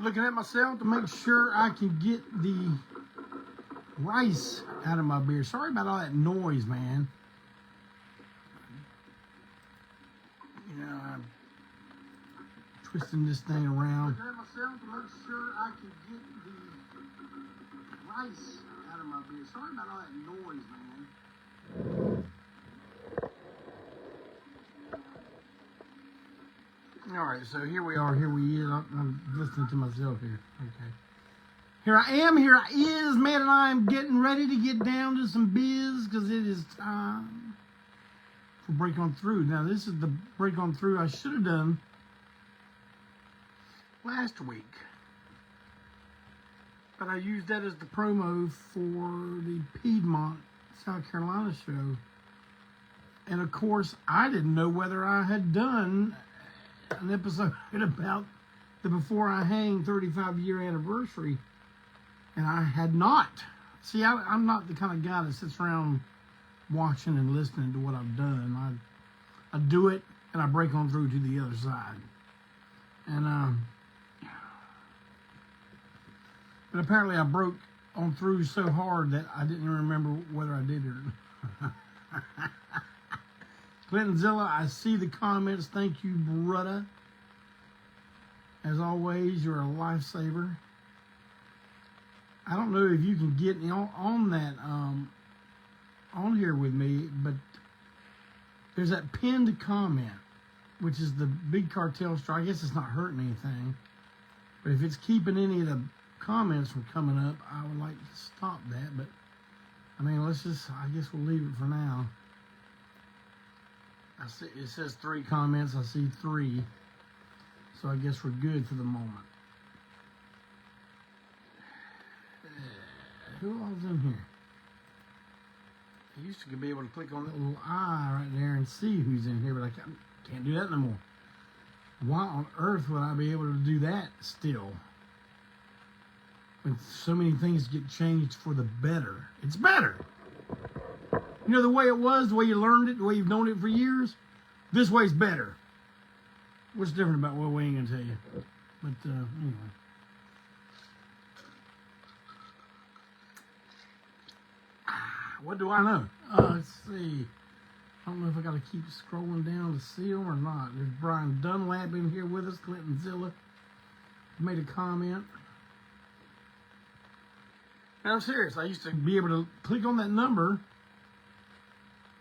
Looking at myself to make sure I can get the rice out of my beer. Sorry about all that noise, man. You know, I'm twisting this thing around. Looking at myself to make sure I can get the rice out of my beer. Sorry about all that noise, man. All right, so here we are. Here we is. I'm listening to myself here. Okay. Here I am. Here I is, man, and I'm getting ready to get down to some biz because it is time for Break On Through. Now, this is the Break On Through I should have done last week, but I used that as the promo for the Piedmont, South Carolina show. And of course, I didn't know whether I had done an episode about the Before I Hang 35-year anniversary, and I had not. See, I'm not the kind of guy that sits around watching and listening to what I've done. I do it, and I break on through to the other side. And but apparently I broke on through so hard that I didn't even remember whether I did it or not. Clayton Zilla, I see the comments. Thank you, brother. As always, you're a lifesaver. I don't know if you can get on that on here with me, but there's that pinned comment, which is the big cartel strike. I guess it's not hurting anything, but if it's keeping any of the comments from coming up, I would like to stop that. But I mean, I guess we'll leave it for now. I see it says 3 comments. I see 3, so I guess we're good for the moment. Who all's in here? I used to be able to click on that little eye right there and see who's in here, but I can't do that no more. Why on earth would I be able to do that still? When so many things get changed for the better. It's better. You know, the way it was, the way you learned it, the way you've known it for years, this way's better. What's different about what we ain't gonna tell you? But anyway. What do I know? Let's see. I don't know if I gotta keep scrolling down to see them or not. There's Brian Dunlap in here with us. Clinton Zilla made a comment. And I'm serious. I used to be able to click on that number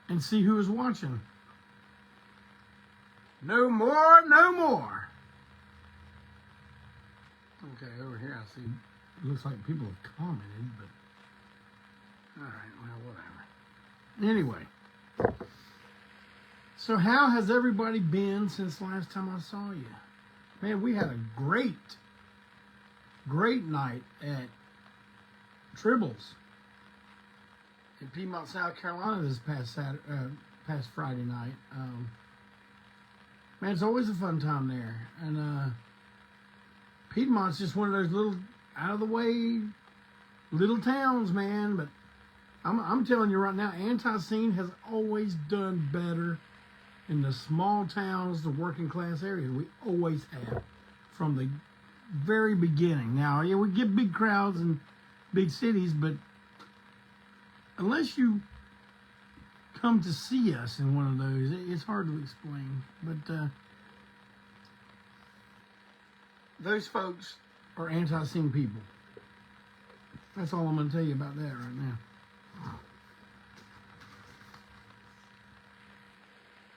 and see who was watching. No more, no more. Okay, over here I see it looks like people have commented, but all right, well, whatever. Anyway, so how has everybody been since last time I saw you? Man, we had a great night at Tribbles in Piedmont, South Carolina this past Friday night. Man, it's always a fun time there. And Piedmont's just one of those little out-of-the-way little towns, man. But I'm telling you right now, ANTiSEEN has always done better in the small towns, the working class areas. We always have from the very beginning. Now, yeah, we get big crowds in big cities, but unless you come to see us in one of those, it's hard to explain. But those folks are ANTiSEEN people. That's all I'm going to tell you about that right now.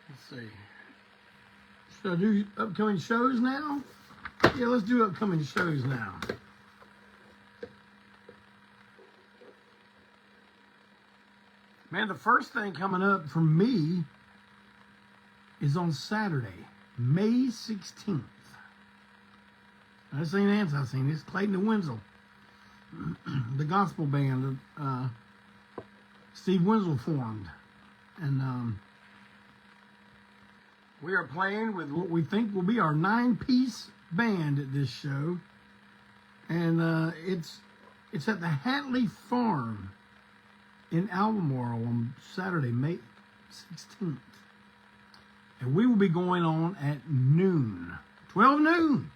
Let's see. Should I do upcoming shows now? Yeah, let's do upcoming shows now. Man, the first thing coming up for me is on Saturday, May 16th. This ain't ANTiSEEN, it's Clayton and Wensil. The gospel band that Steve Wensil formed. And we are playing with what we think will be our 9-piece band at this show. And it's at the Hatley Farm in Albemarle on Saturday, May 16th. And we will be going on at noon, 12 noon.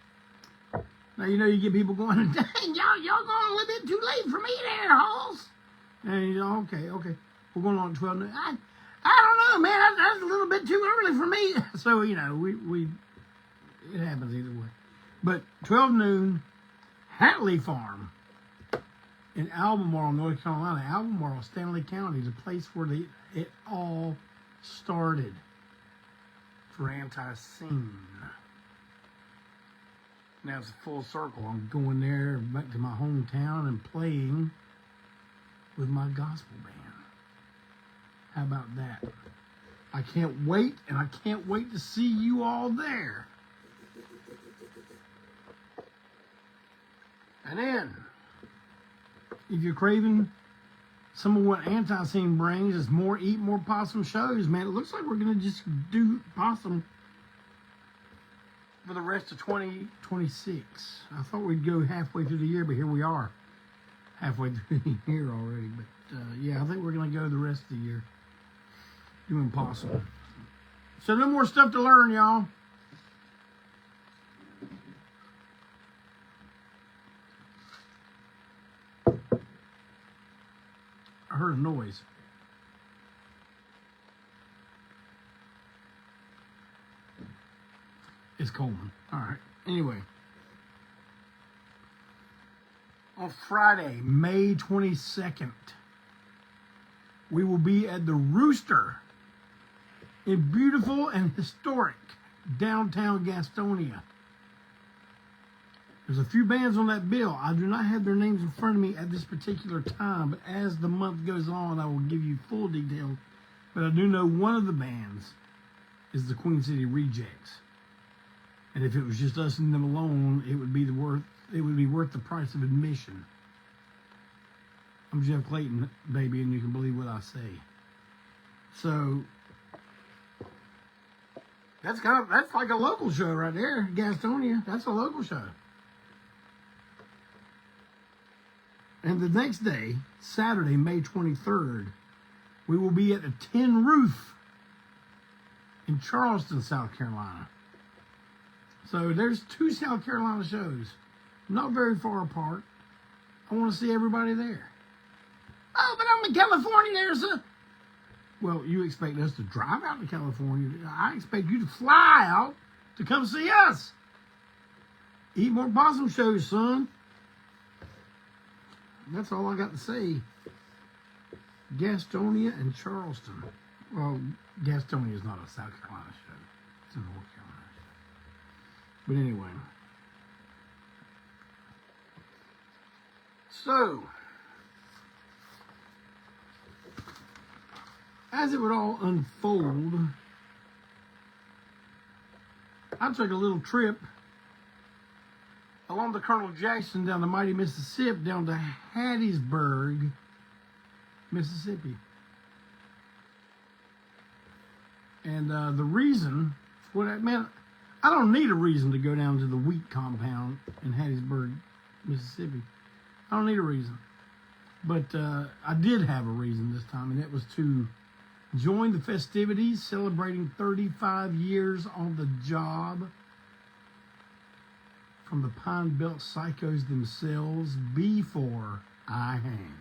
Now, you know, you get people going, dang, y'all going a little bit too late for me there, Halls. And you know, okay. We're going on at 12 noon. I don't know, man. That's a little bit too early for me. So, you know, it happens either way. But 12 noon, Hatley Farm in Albemarle, North Carolina. Albemarle, Stanley County, the place where it all started for ANTiSEEN. Now it's a full circle. I'm going there back to my hometown and playing with my gospel band. How about that? I can't wait, and I can't wait to see you all there. And then, if you're craving some of what ANTiSEEN brings, is more Eat More Possum shows, man. It looks like we're going to just do possum for the rest of 2026. I thought we'd go halfway through the year, but here we are. Halfway through the year already. But, yeah, I think we're going to go the rest of the year doing possum. So no more stuff to learn, y'all. I heard a noise. It's Coleman. All right. Anyway. On Friday, May 22nd, we will be at the Rooster in beautiful and historic downtown Gastonia. There's a few bands on that bill. I do not have their names in front of me at this particular time, but as the month goes on, I will give you full details. But I do know one of the bands is the Queen City Rejects. And if it was just us and them alone, it would be worth the price of admission. I'm Jeff Clayton, baby, and you can believe what I say. So that's like a local show right there, Gastonia. That's a local show. And the next day, Saturday, May 23rd, we will be at the Tin Roof in Charleston, South Carolina. So there's 2 South Carolina shows, not very far apart. I want to see everybody there. Oh, but I'm in California there, sir. Well, you expect us to drive out to California. I expect you to fly out to come see us. Eat More Possum shows, son. That's all I got to say. Gastonia and Charleston. Well, Gastonia is not a South Carolina show. It's a North Carolina show. But anyway. So, as it would all unfold, I took a little trip along the Colonel Jackson down the mighty Mississippi down to Hattiesburg, Mississippi. And the reason for that, man, I don't need a reason to go down to the wheat compound in Hattiesburg, Mississippi. I don't need a reason. But I did have a reason this time, and it was to join the festivities celebrating 35 years on the job from the Pine Belt Psychos themselves, Before I Hang.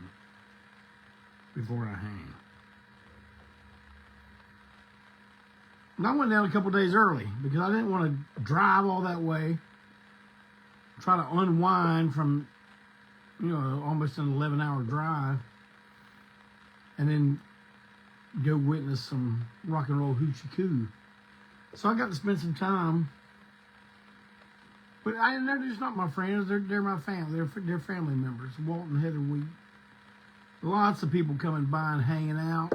Before I Hang. And I went down a couple days early because I didn't want to drive all that way, try to unwind from, almost an 11-hour drive, and then go witness some rock and roll hoochie coo. So I got to spend some time. But they're just not my friends. They're my family. They're family members. Walt and Heather Wheat. Lots of people coming by and hanging out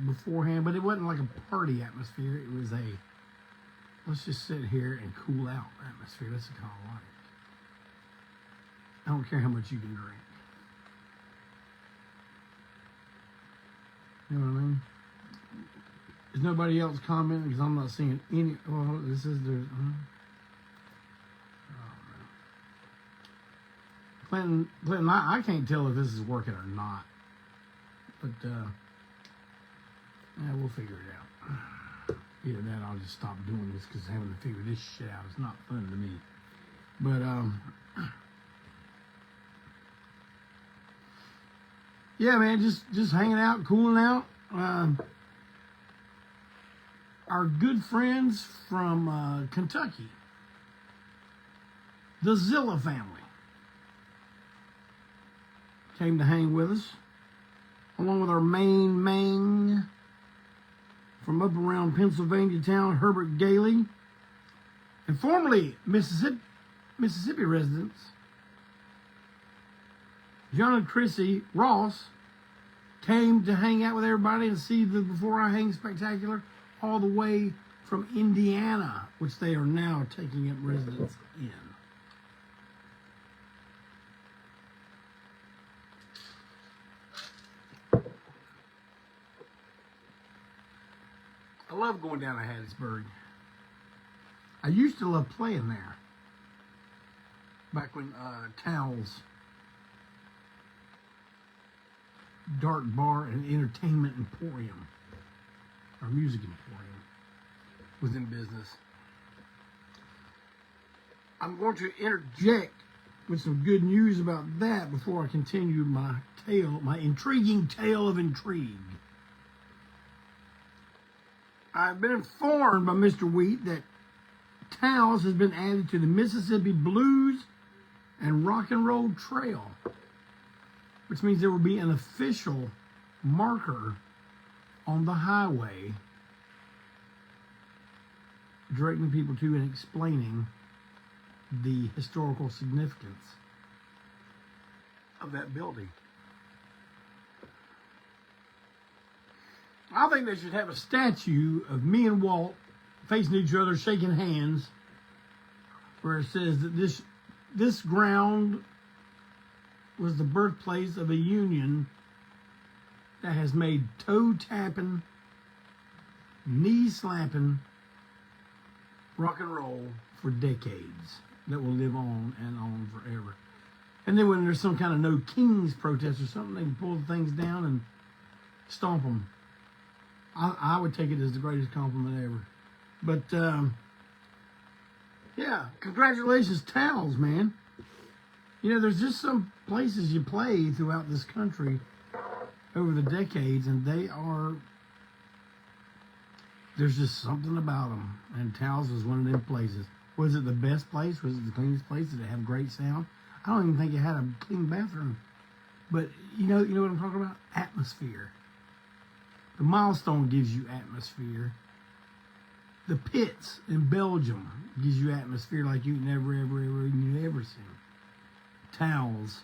beforehand. But it wasn't like a party atmosphere. It was a let's just sit here and cool out atmosphere. That's the kind of like. I don't care how much you can drink. You know what I mean? Is nobody else commenting? Because I'm not seeing any. Well, this is there's. Clinton, I can't tell if this is working or not. But, yeah, we'll figure it out. Either that or I'll just stop doing this because having to figure this shit out is not fun to me. But yeah, man, just hanging out, cooling out. Our good friends from Kentucky, the Zilla family, came to hang with us, along with our main man from up around Pennsylvania town, Herbert Gailey, and formerly Mississippi residents, John and Chrissy Ross, came to hang out with everybody and see the Before I Hang spectacular all the way from Indiana, which they are now taking up residence in. I love going down to Hattiesburg. I used to love playing there. Back when Towels Dark Bar and Entertainment Emporium, or Music Emporium, was in business. I'm going to interject with some good news about that before I continue my tale, my intriguing tale of intrigue. I've been informed by Mr. Wheat that Towels has been added to the Mississippi Blues and Rock and Roll Trail, which means there will be an official marker on the highway directing people to and explaining the historical significance of that building. I think they should have a statue of me and Walt facing each other, shaking hands, where it says that this ground was the birthplace of a union that has made toe-tapping, knee-slapping rock and roll for decades, that will live on and on forever. And then when there's some kind of no kings protest or something, they can pull the things down and stomp them. I would take it as the greatest compliment ever. But, yeah, congratulations, Towels, man. You know, there's just some places you play throughout this country over the decades, and there's just something about them. And Towels was one of them places. Was it the best place? Was it the cleanest place? Did it have great sound? I don't even think it had a clean bathroom. But you know what I'm talking about? Atmosphere. The Milestone gives you atmosphere. The Pits in Belgium gives you atmosphere like you've never seen. Towels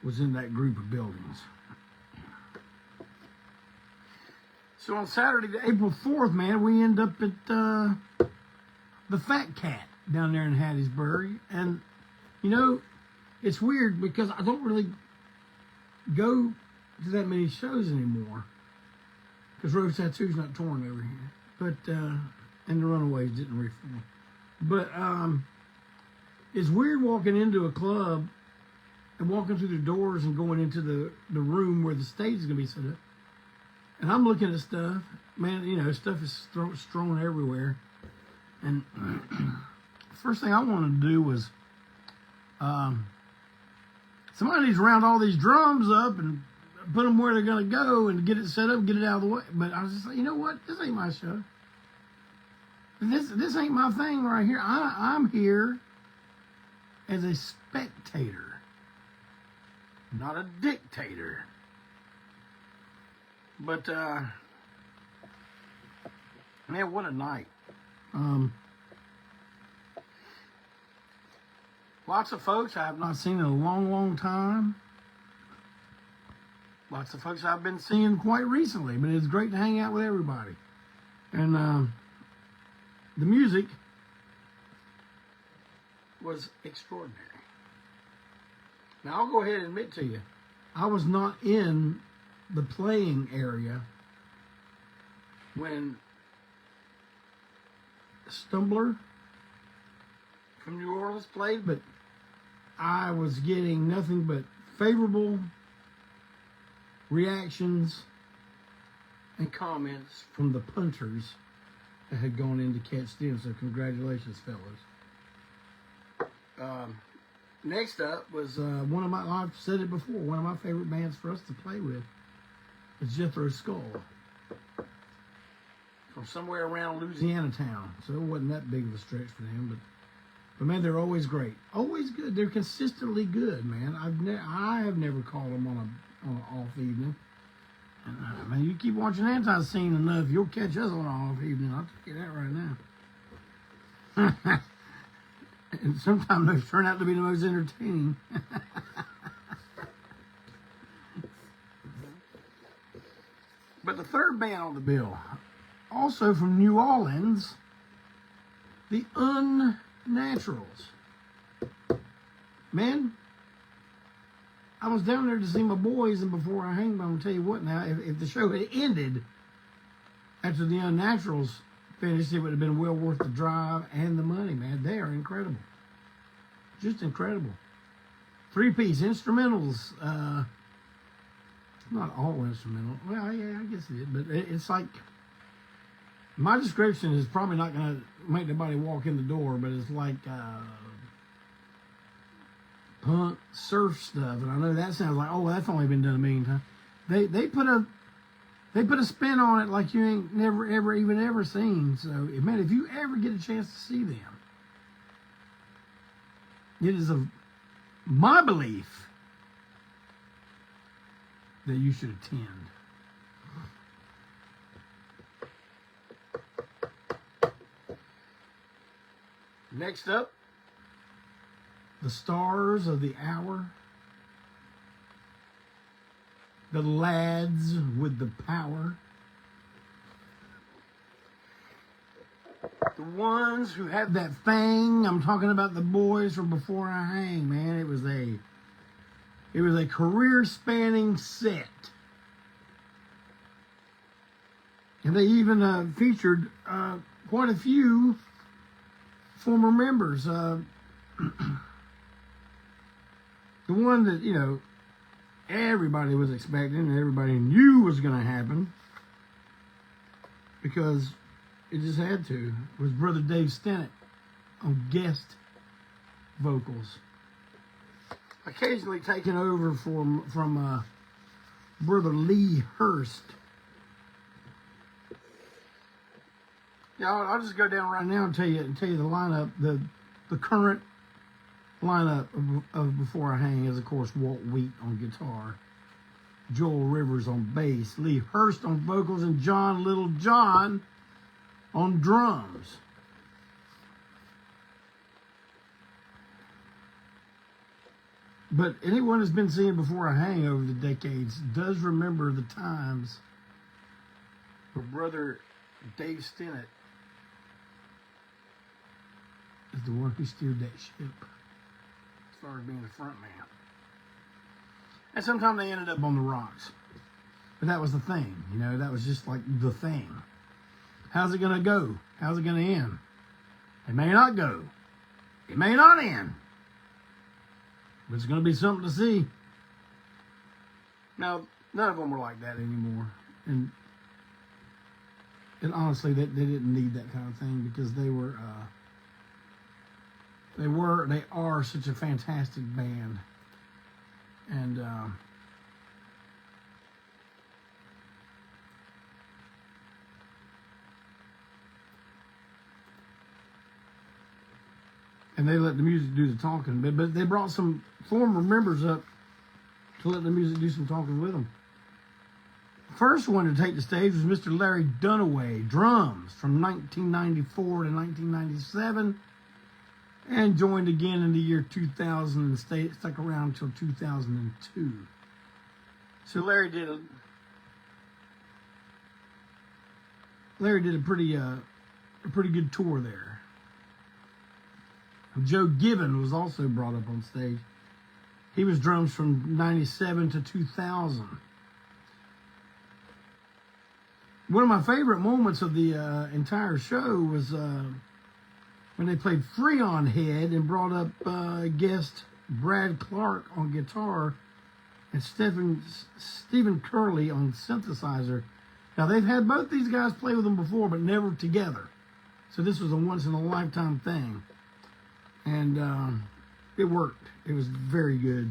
was in that group of buildings. So on Saturday, April 4th, man, we end up at the Fat Cat down there in Hattiesburg. And, you know, it's weird because I don't really go to that many shows anymore, because Rose Tattoo's not touring over here, but and the Runaways didn't reform. But it's weird walking into a club and walking through the doors and going into the room where the stage is gonna be set up, and I'm looking at stuff, man. You know, stuff is strewn everywhere, and first thing I wanted to do was somebody needs to round all these drums up and put them where they're going to go and get it set up, get it out of the way. But I was just like, you know what? This ain't my show. This ain't my thing right here. I'm here as a spectator, not a dictator. But, man, what a night. Lots of folks I have not seen in a long, long time. Lots of folks I've been seeing quite recently, but it's great to hang out with everybody. And the music was extraordinary. Now, I'll go ahead and admit to you, I was not in the playing area when Stumbler from New Orleans played, but I was getting nothing but favorable reactions and comments from the punters that had gone in to catch them. So congratulations, fellas. Next up was one of my, I've said it before, one of my favorite bands for us to play with is Jethro's Skull. From somewhere around Louisiana town. So it wasn't that big of a stretch for them, but man, they're always great. Always good. They're consistently good, man. I have never called them on an off evening. And man, you keep watching ANTiSEEN enough, you'll catch us on an off evening. I'll tell you that right now. And sometimes those turn out to be the most entertaining. But the third band on the bill, also from New Orleans, the Unnaturals. Man, I was down there to see my boys, and before I hang, I'm going to tell you what now, if the show had ended after the Unnaturals finished, it would have been well worth the drive and the money, man. They are incredible. Just incredible. Three-piece instrumentals. Not all instrumental. Well, yeah, I guess it is. But it's like, my description is probably not going to make anybody walk in the door, but it's like punk surf stuff. And I know that sounds like, oh, that's only been done a million times. They put a spin on it like you ain't never ever seen. So, man, if you ever get a chance to see them, it is my belief that you should attend. Next up, the stars of the hour, the lads with the power, the ones who have that thing. I'm talking about the boys from Before I Hang, man. It was a career-spanning set. And they even featured quite a few former members. The one that, you know, everybody was expecting and everybody knew was going to happen, because it just had to, was Brother Dave Stennett on guest vocals. Occasionally taken over from Brother Lee Hurst. Yeah, I'll just go down right now and tell you the lineup. The current lineup of Before I Hang is, of course, Walt Wheat on guitar, Joel Rivers on bass, Lee Hurst on vocals, and John Little John on drums. But anyone who's been seeing Before I Hang over the decades does remember the times where Brother Dave Stennett is the one who steered that ship as far as being the front man. And sometimes they ended up on the rocks. But that was the thing, you know, that was just like the thing. How's it going to go? How's it going to end? It may not go. It may not end. But it's going to be something to see. Now, none of them were like that anymore. And honestly, they didn't need that kind of thing, because they are such a fantastic band. And they let the music do the talking. But they brought some former members up to let the music do some talking with them. First one to take the stage was Mr. Larry Dunaway, drums, from 1994 to 1997, and joined again in the year 2000 and stuck around until 2002. So Larry did a pretty good tour there. Joe Given was also brought up on stage. He was drums from 97 to 2000. One of my favorite moments of the entire show was when they played Freon Head and brought up guest Brad Clark on guitar and Stephen Curley on synthesizer. Now, they've had both these guys play with them before, but never together. So this was a once-in-a-lifetime thing. And it worked. It was very good.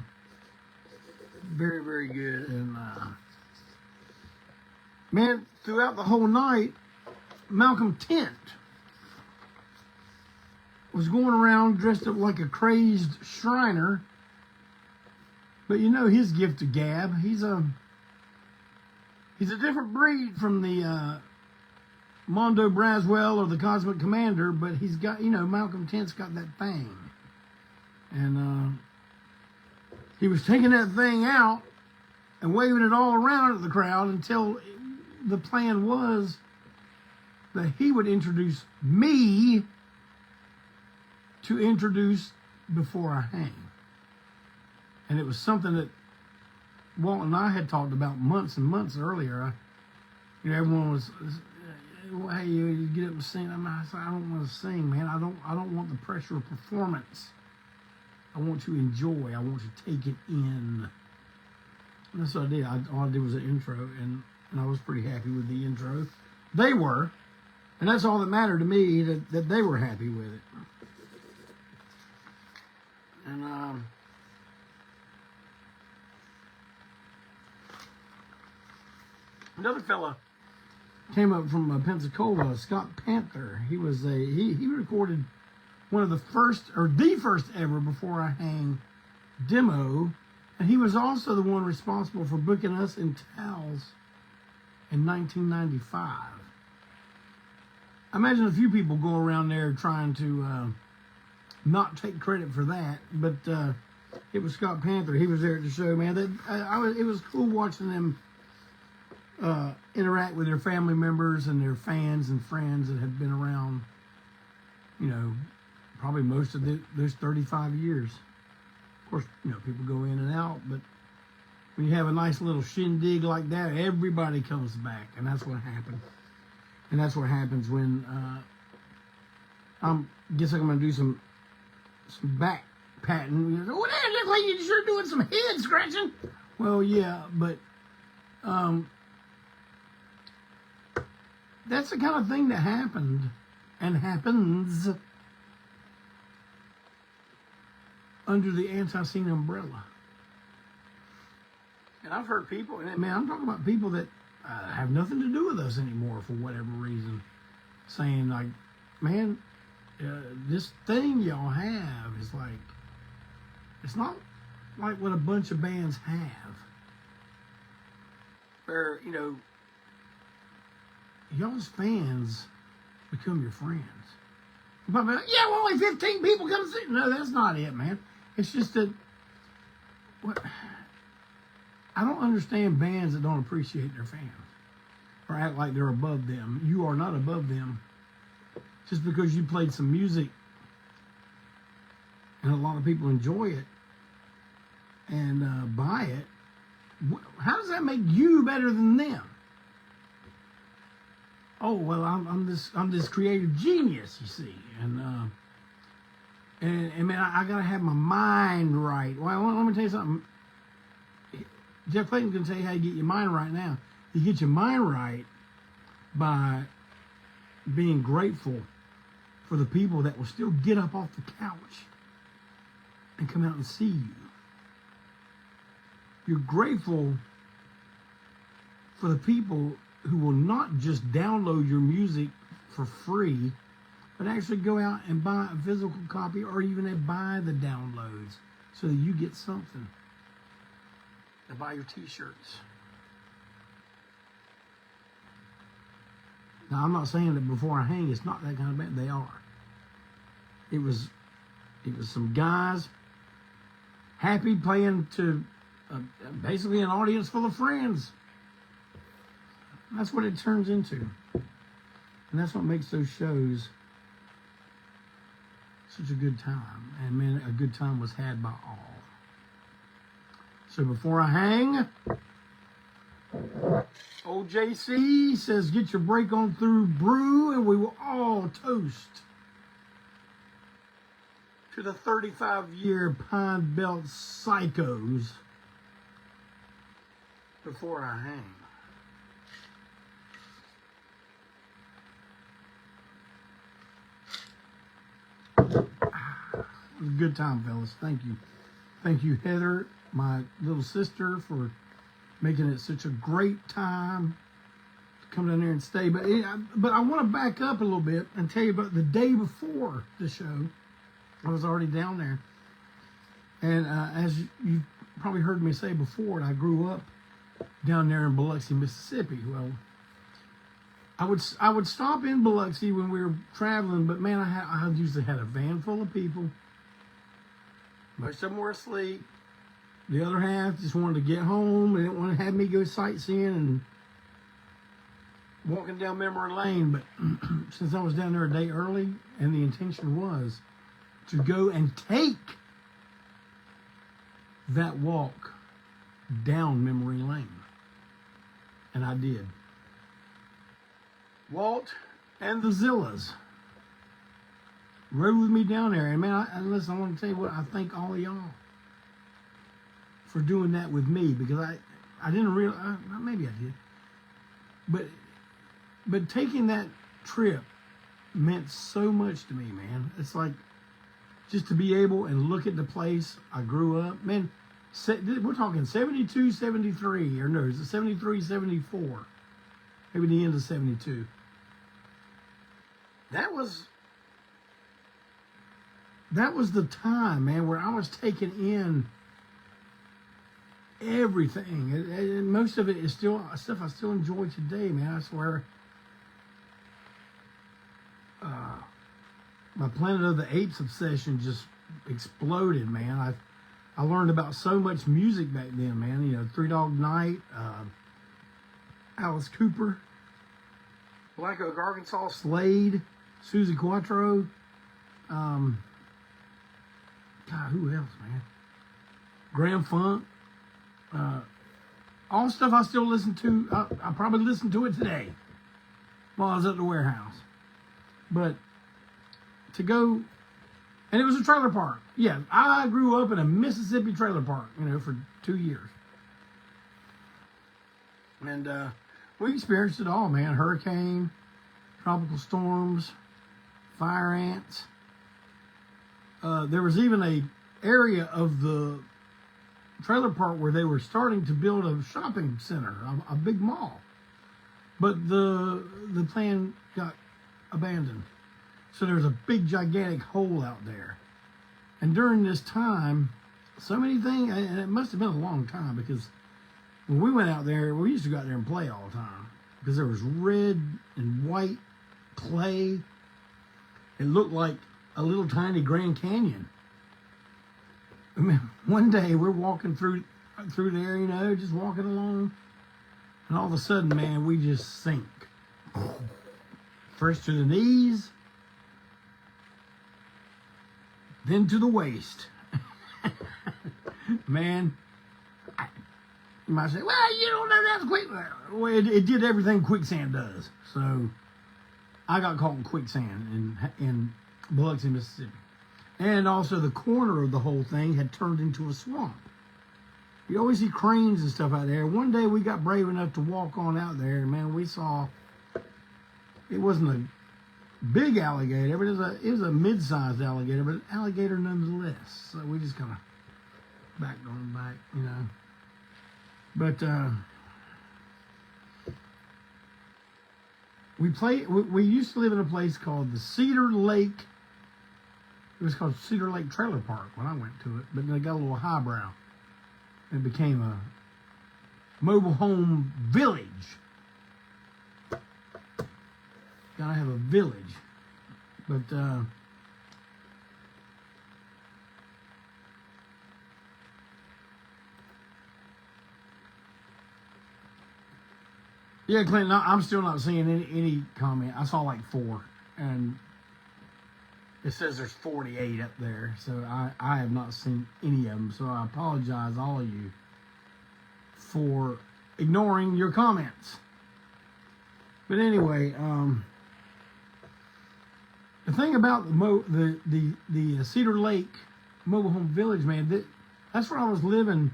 Very, very good. And, man, throughout the whole night, Malcolm Tent was going around dressed up like a crazed Shriner. But you know his gift of gab. He's a different breed from the Mondo Braswell or the Cosmic Commander, but he's got, you know, Malcolm Tent's got that thing. And he was taking that thing out and waving it all around at the crowd until the plan was that he would introduce me to introduce Before I Hang. And it was something that Walt and I had talked about months and months earlier. You know, everyone was, hey, you get up and sing. I said, I don't want to sing, man. I don't want the pressure of performance. I want to enjoy. I want to take it in. And that's what I did. All I did was an intro, and I was pretty happy with the intro. They were, and that's all that mattered to me, that they were happy with it. And another fella came up from Pensacola, Scott Panther. He was he recorded one of the first ever Before I Hang demo, and he was also the one responsible for booking us in Towels in 1995. I imagine a few people go around there trying to not take credit for that, but it was Scott Panther. He was there at the show, man. It was cool watching them interact with their family members and their fans and friends that had been around, you know, probably most of those 35 years. Of course, you know, people go in and out, but when you have a nice little shindig like that, everybody comes back, and that's what happened. And that's what happens when I guess I'm going to do some back patting. Oh, that looks like you're sure doing some head scratching. Well, yeah, but that's the kind of thing that happened and happens under the ANTiSEEN umbrella. And I've heard people, and man, I'm talking about people that have nothing to do with us anymore for whatever reason, saying like, man, this thing y'all have is like, it's not like what a bunch of bands have. Where, you know, y'all's fans become your friends. But yeah, well, only 15 people come see. No, that's not it, man. It's just that I don't understand bands that don't appreciate their fans or act like they're above them. You are not above them. Just because you played some music and a lot of people enjoy it and buy it, how does that make you better than them? Oh, well, I'm this creative genius, you see, and man, I gotta have my mind right. Well, let me tell you something. Jeff Clayton's gonna tell you how you get your mind right now. You get your mind right by being grateful for the people that will still get up off the couch and come out and see you. You're grateful for the people who will not just download your music for free, but actually go out and buy a physical copy or even buy the downloads so that you get something. They buy your t-shirts. Now, I'm not saying that Before I Hang, it's not that kind of band. They are. It was some guys happy playing to basically an audience full of friends. That's what it turns into. And that's what makes those shows such a good time. And man, a good time was had by all. So Before I Hang, Ole JC says, get your break on through brew, and we will all toast to the 35-year Pine Belt Psychos Before I Hang. It was a good time, fellas. Thank you. Thank you, Heather, my little sister, for making it such a great time to come down there and stay. But I want to back up a little bit and tell you about the day before the show. I was already down there. And as you probably heard me say before, I grew up down there in Biloxi, Mississippi. Well, I would stop in Biloxi when we were traveling, but man, I usually had a van full of people. Most of them were asleep. The other half just wanted to get home. They didn't want to have me go sightseeing and walking down memory lane. But since I was down there a day early, and the intention was to go and take that walk down memory lane. And I did. Walt and the Zillas rode with me down there. And man, listen, I want to tell you what, I thank all of y'all for doing that with me, because I didn't realize, maybe I did. But taking that trip meant so much to me, man. It's like just to be able and look at the place I grew up. Man, we're talking 72, 73, or no, is it 73, 74? Maybe the end of 72. That was the time, man, where I was taking in everything. And most of it is still stuff I still enjoy today, man. I swear. My Planet of the Apes obsession just exploded, man. I learned about so much music back then, man. You know, Three Dog Night, Alice Cooper, Black Oak, Arkansas, Slade, Susie Quattro. God, who else, man? Graham Funk. All stuff I still listen to. I probably listen to it today while I was at the warehouse. But to go, and it was a trailer park. Yeah, I grew up in a Mississippi trailer park, you know, for 2 years. And we experienced it all, man. Hurricane, tropical storms, fire ants. There was even a area of the trailer park where they were starting to build a shopping center, a big mall. But the plan got abandoned. So there's a big, gigantic hole out there. And during this time, so many things, and it must have been a long time, because when we went out there, we used to go out there and play all the time, because there was red and white clay. It looked like a little tiny Grand Canyon. I mean, one day we're walking through there, you know, just walking along, and all of a sudden, man, we just sink. First to the knees, then to the waist. Man, you might say, well, you don't know that's quick. Well, it did everything quicksand does. So I got caught in quicksand in Biloxi, Mississippi. And also the corner of the whole thing had turned into a swamp. You always see cranes and stuff out there. One day we got brave enough to walk on out there, and man, we saw, it wasn't a big alligator, but it was a mid-sized alligator, but an alligator nonetheless. So we just kind of backed on back, you know. But we used to live in a place called the Cedar Lake. It was called Cedar Lake Trailer Park when I went to it, but they got a little highbrow. It became a mobile home village. Gotta have a village. But yeah, Clayton, I'm still not seeing any comment. I saw like 4, and it says there's 48 up there, so I have not seen any of them. So I apologize, all of you, for ignoring your comments. But anyway, the thing about the Cedar Lake Mobile Home Village, man, that's where I was living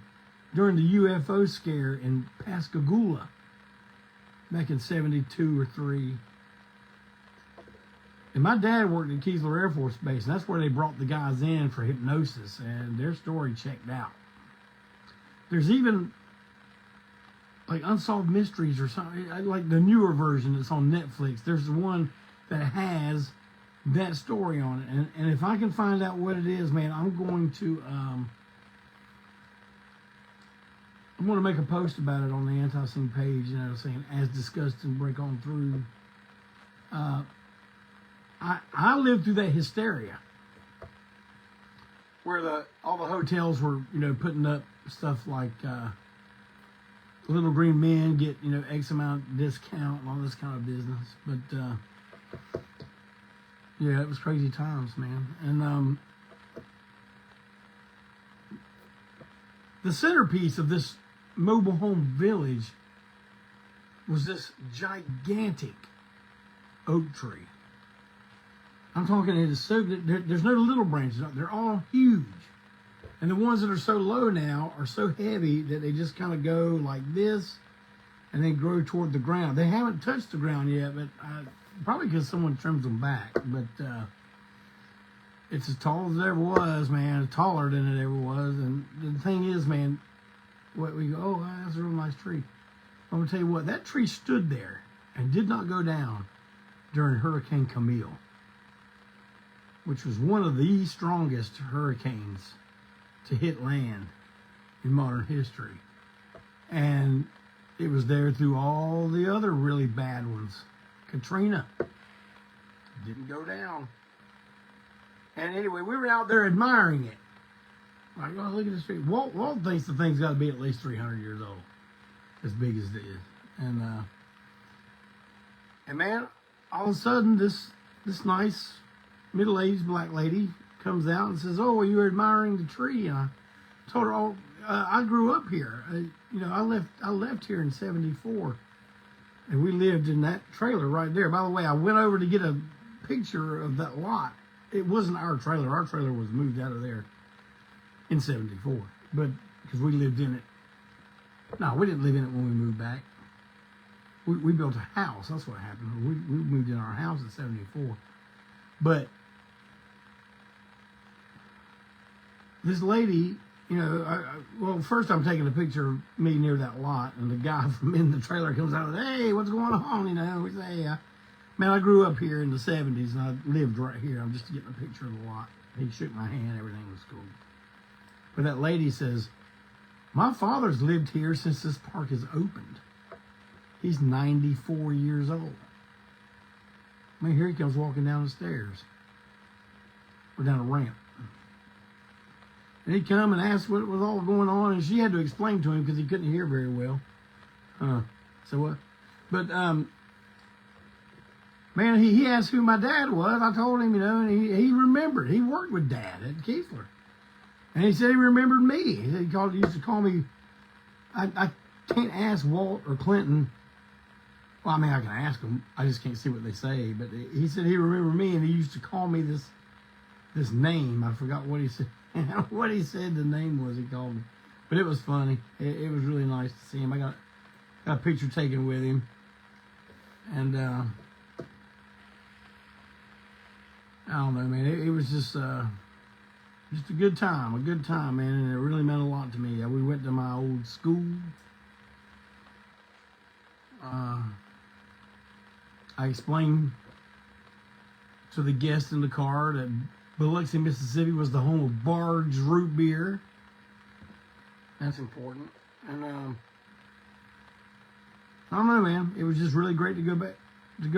during the UFO scare in Pascagoula back in 72 or 3. And my dad worked at Keesler Air Force Base, and that's where they brought the guys in for hypnosis, and their story checked out. There's even like Unsolved Mysteries or something, like the newer version that's on Netflix. There's the one that has that story on it, and if I can find out what it is, man, I'm going to make a post about it on the ANTiSEEN page, you know, saying as discussed and break on through. I lived through that hysteria where all the hotels were, you know, putting up stuff like Little Green Men get, you know, X amount discount and all this kind of business. But yeah, it was crazy times, man. And the centerpiece of this mobile home village was this gigantic oak tree. I'm talking, it is so, there's no little branches. They're all huge. And the ones that are so low now are so heavy that they just kind of go like this and then grow toward the ground. They haven't touched the ground yet, but probably because someone trims them back. But it's as tall as it ever was, man. Taller than it ever was. And the thing is, man, what we go, oh, that's a real nice tree. I'm going to tell you what, that tree stood there and did not go down during Hurricane Camille, which was one of the strongest hurricanes to hit land in modern history. And it was there through all the other really bad ones. Katrina didn't go down. And anyway, we were out there admiring it. Like, oh, look at this tree. Walt thinks the thing's got to be at least 300 years old, as big as it is. And man, all of a sudden, this nice middle-aged black lady comes out and says, "Oh, well, you were admiring the tree." And I told her, "Oh, I grew up here. You know, I left here in '74, and we lived in that trailer right there." By the way, I went over to get a picture of that lot. It wasn't our trailer. Our trailer was moved out of there in '74, but because we lived in it. No, we didn't live in it when we moved back. We built a house. That's what happened. We moved in our house in '74, but this lady, you know, well, first I'm taking a picture of me near that lot, and the guy from in the trailer comes out and says, "Hey, what's going on?" You know, we say, "Man, I grew up here in the '70s, and I lived right here. I'm just getting a picture of the lot." He shook my hand. Everything was cool. But that lady says, "My father's lived here since this park has opened. He's 94 years old." I mean, here he comes walking down the stairs, or down a ramp. And he'd come and ask what was all going on, and she had to explain to him because he couldn't hear very well. So what? But, man, he asked who my dad was. I told him, you know, and he remembered. He worked with Dad at Keesler. And he said he remembered me. He said he used to call me, I can't ask Walt or Clinton. Well, I mean, I can ask them. I just can't see what they say. But he said he remembered me, and he used to call me this name. I forgot what he said. What he said the name was, he called me. But it was funny. It was really nice to see him. I got a picture taken with him. And I don't know, man. It was just a good time. A good time, man. And it really meant a lot to me. We went to my old school. I explained to the guest in the car that Biloxi, Mississippi was the home of Bard's root beer. That's important. And I don't know, man. It was just really great to go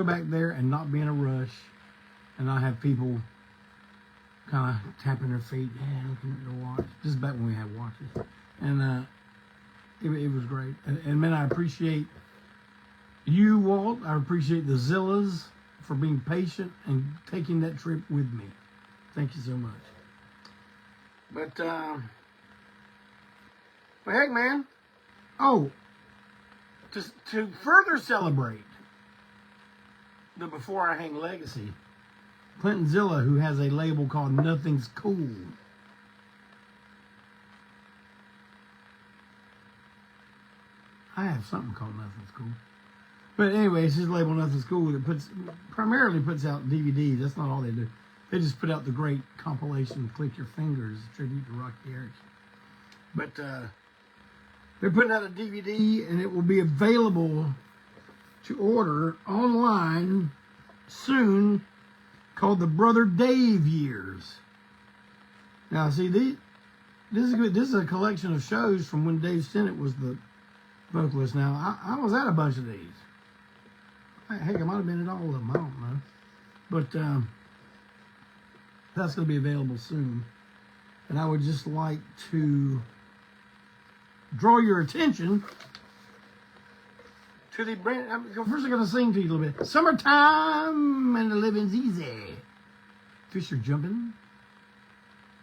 back there and not be in a rush, and not have people kind of tapping their feet, looking at their watch. Just back when we had watches, and it was great. And man, I appreciate you, Walt. I appreciate the Zillas for being patient and taking that trip with me. Thank you so much. But heck, man. Oh, to further celebrate the Before I Hang legacy, Clinton Zilla, who has a label called Nothing's Cool. I have something called Nothing's Cool. But anyway, it's just label Nothing's Cool that primarily puts out DVDs. That's not all they do. They just put out the great compilation, Click Your Fingers, a tribute to Rocky Erickson. But they're putting out a DVD, and it will be available to order online soon, called the Brother Dave Years. Now, see, this is good. This is a collection of shows from when Dave Stennett was the vocalist. Now, I was at a bunch of these. Heck, I might have been at all of them. I don't know. But that's going to be available soon. And I would just like to draw your attention to the brand. First, I'm going to sing to you a little bit. Summertime and the living's easy. Fish are jumping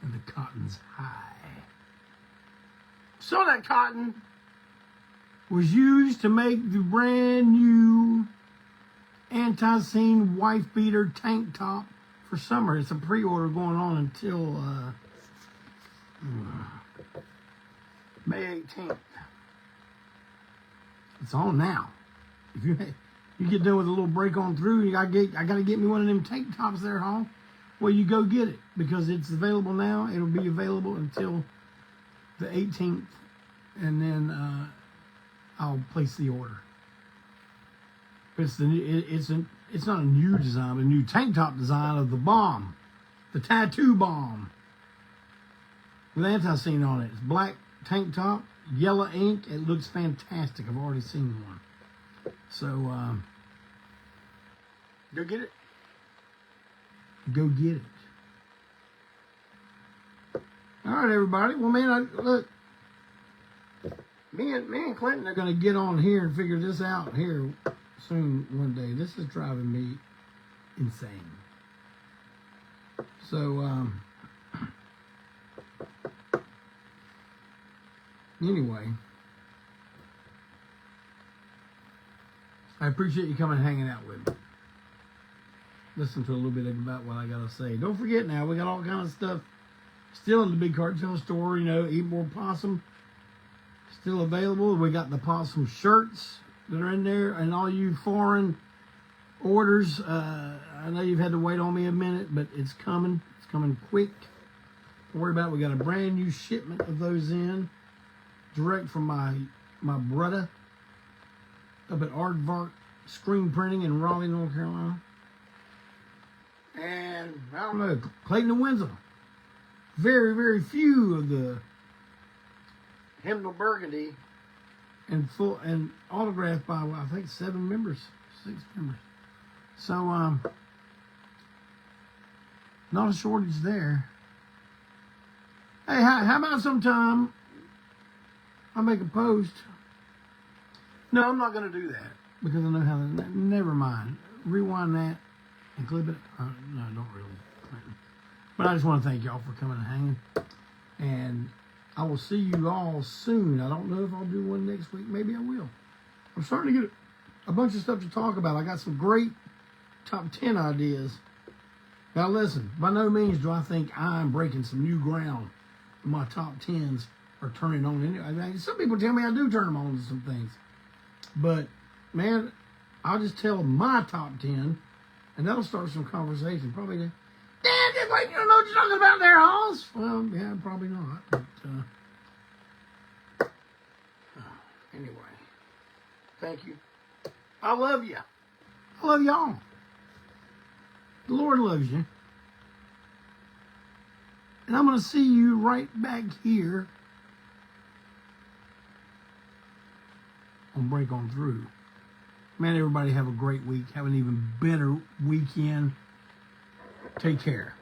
and the cotton's high. So that cotton was used to make the brand new ANTiSEEN wife beater tank top for summer. It's a pre-order going on until May 18th. It's on now. If you get done with a little break on through, I got to get me one of them tank tops there, huh? Well, you go get it because it's available now. It'll be available until the 18th, and then I'll place the order. But it's not a new design, but a new tank top design of the bomb, the tattoo bomb, with ANTiSEEN on it. It's black tank top, yellow ink. It looks fantastic. I've already seen one. So go get it. Go get it. All right, everybody. Well, man, look. Me and Clayton are going to get on here and figure this out here soon one day. This is driving me insane. So, anyway, I appreciate you coming and hanging out with me. Listen to a little bit about what I got to say. Don't forget now, we got all kinds of stuff still in the Big Cartel store. You know, Eat More Possum, still available. We got the possum shirts that are in there, and all you foreign orders, I know you've had to wait on me a minute, but it's coming. It's coming quick. Don't worry about it. We got a brand new shipment of those in, direct from my brother up at Aardvark Screen Printing in Raleigh, North Carolina. And I don't know, Clayton and Wensil. Very, very few of the hymnal burgundy and full and autographed by, well, I think 6 members. So not a shortage there. Hey, how about sometime I make a post? No, I'm not going to do that because I know how. Never mind. Rewind that and clip it. No, don't really. But I just want to thank y'all for coming and hanging. And I will see you all soon. I don't know if I'll do one next week. Maybe I will. I'm starting to get a bunch of stuff to talk about. I got some great top 10 ideas. Now listen, by no means do I think I'm breaking some new ground. My top 10s are turning on. I mean, some people tell me I do turn them on to some things. But, man, I'll just tell my top 10, and that'll start some conversation. Probably, Dad, just like, you don't know what you're talking about there, Hoss. Well, yeah, probably not. But, anyway, thank you. I love you. I love y'all. The Lord loves you. And I'm going to see you right back here on Break On Through. Man, everybody have a great week. Have an even better weekend. Take care.